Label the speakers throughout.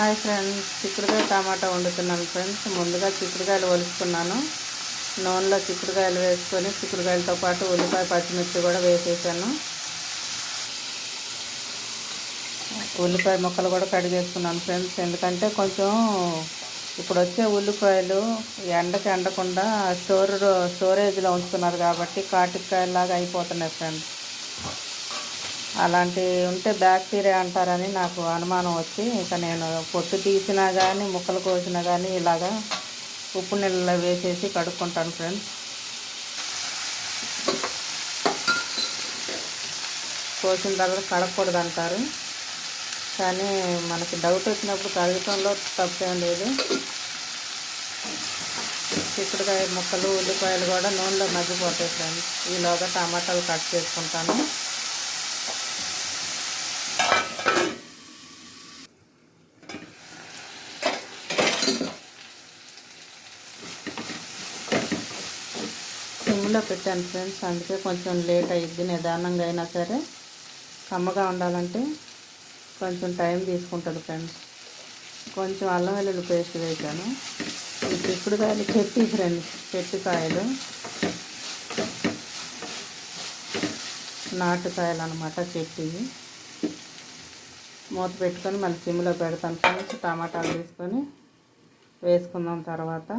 Speaker 1: Hi friends, చిక్కుడుకాయ టమాటా వండుతున్నాను friends. ముందుగా చిక్కుడుకాయలు ఒలుచుకున్నాను. నూనెలో చిక్కుడుకాయలు వేసుకొని చిక్కుడుకాయలతో పాటు ఉల్లిపాయ పచ్చిమిర్చి కూడా వేసేసాను. ఉల్లిపాయ ముక్కలు కూడా కడిగేసుకున్నాను ఫ్రెండ్స్. ఎందుకంటే కొంచెం ఇప్పుడు వచ్చే ఉల్లిపాయలు ఎండకి ఎండకుండా స్టోరేజ్లో ఉంచుతున్నారు కాబట్టి కాటికాయలాగా అయిపోతున్నాయి ఫ్రెండ్స్. అలాంటివి ఉంటే బ్యాక్టీరియా అంటారని నాకు అనుమానం వచ్చి ఇక నేను పొట్టు తీసినా కానీ ముక్కలు కోసినా కానీ ఇలాగా ఉప్పు నీళ్ళలో వేసేసి కడుక్కుంటాను ఫ్రెండ్స్. కోసిన తర్వాత కడగకూడదు అంటారు, కానీ మనకి డౌట్ వచ్చినప్పుడు కడగటంలో తప్పేం లేదు. చిక్కుడుకాయ ముక్కలు ఉల్లిపాయలు కూడా నూనెలో మగ్గిపోతాయి ఫ్రెండ్స్. ఈలోగా టమాటాలు కట్ చేసుకుంటాను. సిమ్లో పెట్టాను ఫ్రెండ్స్, అందుకే కొంచెం లేట్ అయ్యిద్ది. నిదానంగా అయినా సరే కమ్మగా ఉండాలంటే కొంచెం టైం తీసుకుంటుంది ఫ్రెండ్స్. కొంచెం అల్లం వెల్లుల్లి పేస్ట్ వేసాను. ఈ చిక్కుడుకాయలు చెట్టి ఫ్రెండ్స్, చెట్టుకాయలు నాటుకాయలు అనమాట, చెట్టి. మూత పెట్టుకొని మళ్ళీ సిమ్లో పెడతాను ఫ్రెండ్స్. టమాటాలు తీసుకొని వేసుకుందాం. తర్వాత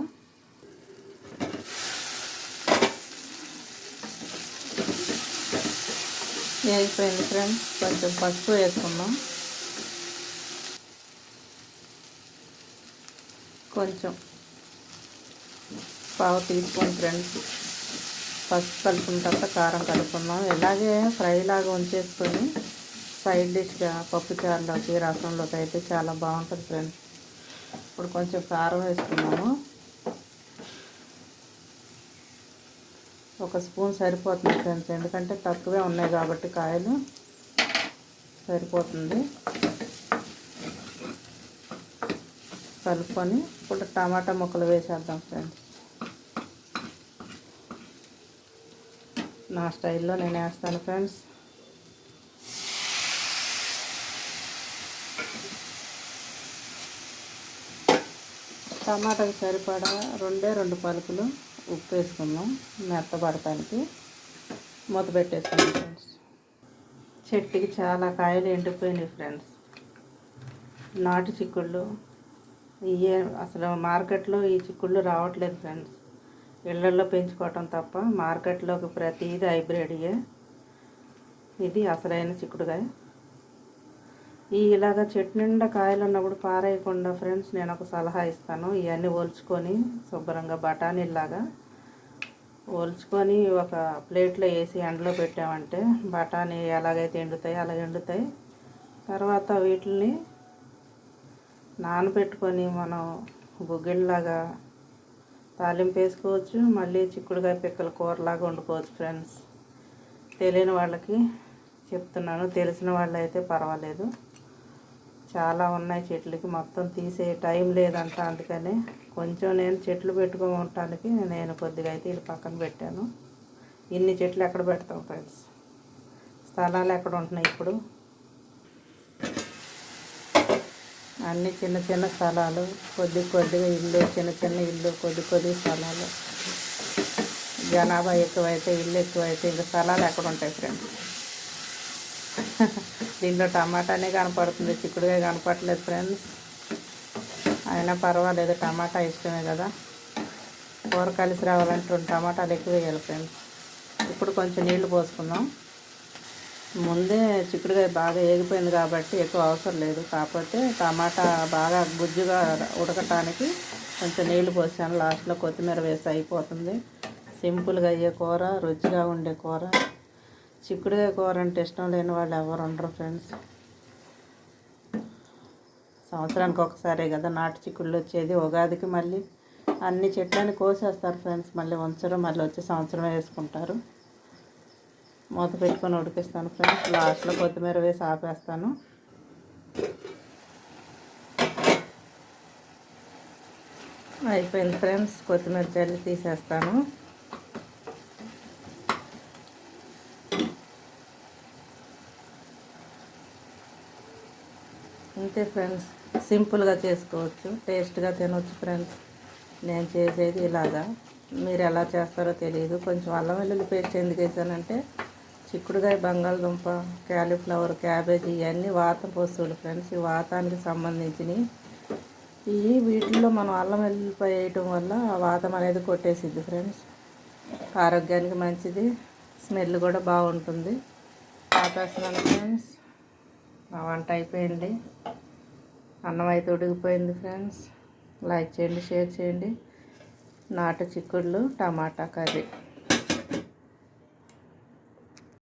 Speaker 1: అయిపోయింది ఫ్రెండ్స్. కొంచెం పసుపు వేసుకుందాం. కొంచెం పావు టీ స్పూన్ ఫ్రెండ్స్ పసుపు కలుపుకున్న తర్వాత కారం కలుపుకుందాం. ఇలాగే ఫ్రై లాగా ఉంచేసుకొని సైడ్ డిష్గా పప్పుచారులోకి రసంలోకి అయితే చాలా బాగుంటుంది ఫ్రెండ్స్. ఇప్పుడు కొంచెం కారం వేసుకున్నాము. ఒక స్పూన్ సరిపోతుంది ఫ్రెండ్స్, ఎందుకంటే తక్కువే ఉన్నాయి కాబట్టి కాయలు సరిపోతుంది. కలుపుకొని ఇప్పుడు టమాటా ముక్కలు వేసేద్దాం ఫ్రెండ్స్. నా స్టైల్లో నేను వేస్తాను ఫ్రెండ్స్. టమాటాకి సరిపడా 2 పలుకులు ఉప్పు వేసుకుందాం మెత్తపడటానికి. మూత పెట్టేసుకుందాం ఫ్రెండ్స్. చెట్టుకి చాలా కాయలు ఎండిపోయినాయి ఫ్రెండ్స్. నాటు చిక్కుళ్ళు ఇవే, అసలు మార్కెట్లో ఈ చిక్కుళ్ళు రావట్లేదు ఫ్రెండ్స్. ఇళ్ళల్లో పెంచుకోవటం తప్ప మార్కెట్లోకి ప్రతిదీ హైబ్రిడ్యే. ఇది అసలైన చిక్కుడుకాయ. ఇలాగ చెట్టు నిండా కాయలు ఉన్నప్పుడు పారేయకుండా ఫ్రెండ్స్ నేను ఒక సలహా ఇస్తాను. ఇవన్నీ ఒలుచుకొని శుభ్రంగా బఠానీలాగా ఒలుచుకొని ఒక ప్లేట్లో వేసి ఎండలో పెట్టామంటే బఠానీ ఎలాగైతే ఎండుతాయి అలా ఎండుతాయి. తర్వాత వీటిని నానబెట్టుకొని మనం గుగ్గిళ్ళలాగా తాలింపు వేసుకోవచ్చు. మళ్ళీ చిక్కుడుకాయ పిక్కల కూరలాగా వండుకోవచ్చు ఫ్రెండ్స్. తెలియని వాళ్ళకి చెప్తున్నాను, తెలిసిన వాళ్ళు అయితే పర్వాలేదు. చాలా ఉన్నాయి చెట్లకి, మొత్తం తీసే టైం లేదంట. అందుకని కొంచెం నేను చెట్లు పెట్టుకోవటానికి నేను కొద్దిగా అయితే ఇది పక్కన పెట్టాను. ఇన్ని చెట్లు ఎక్కడ పెడతాం ఫ్రెండ్స్, స్థలాలు ఎక్కడ ఉంటున్నాయి ఇప్పుడు. అన్నీ చిన్న చిన్న స్థలాలు, కొద్దిగా ఇల్లు, చిన్న ఇల్లు, కొద్ది స్థలాలు. జనాభా ఎక్కువైతే ఇల్లు ఎక్కువైతే ఇంకా స్థలాలు ఎక్కడ ఉంటాయి ఫ్రెండ్స్. దీంట్లో టమాటానే కనపడుతుంది, చిక్కుడుకాయ కనపడలేదు ఫ్రెండ్స్. అయినా పర్వాలేదు, టమాటా ఇష్టమే కదా. కూర కలిసి రావాలంటే 2 టమాటాలు ఎక్కువ వేయాలి ఫ్రెండ్స్. ఇప్పుడు కొంచెం నీళ్లు పోసుకుందాం. ముందే చిక్కుడుకాయ బాగా ఏగిపోయింది కాబట్టి ఎక్కువ అవసరం లేదు. కాకపోతే టమాటా బాగా గుజ్జుగా ఉడకటానికి కొంచెం నీళ్లు పోసాను. లాస్ట్లో కొత్తిమీర వేసి అయిపోతుంది. సింపుల్గా అయ్యే కూర, రుచిగా ఉండే కూర. చిక్కుడుకాయ కూర అంటే ఇష్టం లేని వాళ్ళు ఎవరు ఉండరు ఫ్రెండ్స్. సంవత్సరానికి ఒకసారే కదా నాటు చిక్కుళ్ళు వచ్చేది. ఉగాదికి మళ్ళీ అన్ని చెట్లని కోసేస్తారు ఫ్రెండ్స్. మళ్ళీ ఉంచరు, మళ్ళీ వచ్చి సంవత్సరం వేసుకుంటారు. మూత పెట్టుకొని ఉడికిస్తాను ఫ్రెండ్స్. లాస్ట్లో కొత్తిమీర వేసి ఆపేస్తాను. అయిపోయింది ఫ్రెండ్స్. కొత్తిమీర చల్లి తీసేస్తాను. అంతే ఫ్రెండ్స్, సింపుల్గా చేసుకోవచ్చు, టేస్ట్గా తినవచ్చు ఫ్రెండ్స్. నేను చేసేది ఇలాగా, మీరు ఎలా చేస్తారో తెలియదు. కొంచెం అల్లం వెల్లుల్లి పేస్ట్ ఎందుకు వేసానంటే చిక్కుడుకాయ, బంగాళదుంప, క్యాలీఫ్లవర్, క్యాబేజీ ఇవన్నీ వాత వస్తువులు ఫ్రెండ్స్. ఈ వాతానికి సంబంధించినవి. వీటిల్లో మనం అల్లం వెల్లుల్లిపాయ వేయటం వల్ల వాతం అనేది కొట్టేసిద్ది ఫ్రెండ్స్. ఆరోగ్యానికి మంచిది, స్మెల్ కూడా బాగుంటుంది. ఆపేస్తున్నాను ఫ్రెండ్స్. నా వంట అయిపోయింది, అన్నం అయితే ఉడికిపోయింది ఫ్రెండ్స్. లైక్ చేయండి, షేర్ చేయండి. నాటు చిక్కుళ్ళు టమాటా కర్రీ.